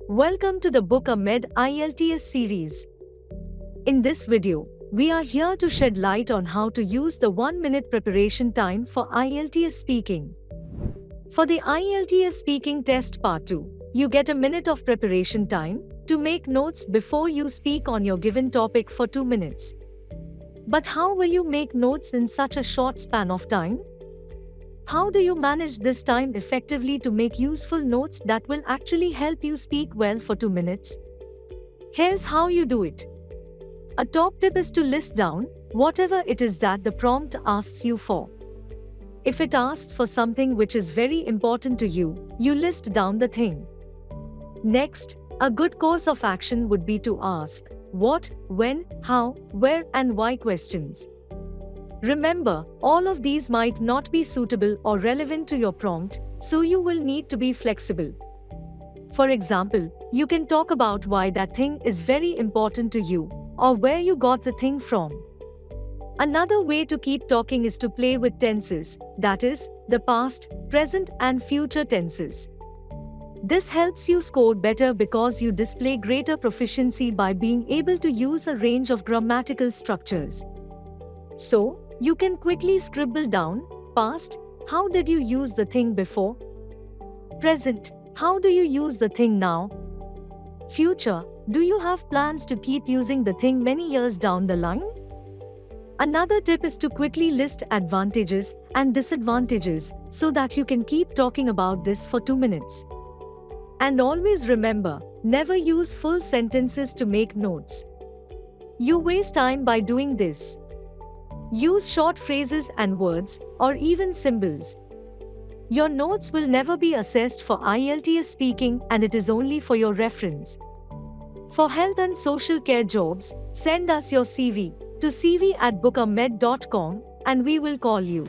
Welcome to the BookAMed IELTS series. In this video, we are here to shed light on how to use the 1-minute preparation time for IELTS speaking. For the IELTS speaking test part 2, you get a minute of preparation time to make notes before you speak on your given topic for 2 minutes. But how will you make notes in such a short span of time? How do you manage this time effectively to make useful notes that will actually help you speak well for 2 minutes? Here's how you do it. A top tip is to list down whatever it is that the prompt asks you for. If it asks for something which is very important to you, you list down the thing. Next, a good course of action would be to ask what, when, how, where, and why questions. Remember, all of these might not be suitable or relevant to your prompt, so you will need to be flexible. For example, you can talk about why that thing is very important to you, or where you got the thing from. Another way to keep talking is to play with tenses, that is, the past, present, and future tenses. This helps you score better because you display greater proficiency by being able to use a range of grammatical structures. So, you can quickly scribble down, past, how did you use the thing before? Present, how do you use the thing now? Future, do you have plans to keep using the thing many years down the line? Another tip is to quickly list advantages and disadvantages so that you can keep talking about this for 2 minutes. And always remember, never use full sentences to make notes. You waste time by doing this. Use short phrases and words, or even symbols. Your notes will never be assessed for IELTS speaking, and it is only for your reference. For health and social care jobs, send us your CV to cv@bookamed.com and we will call you.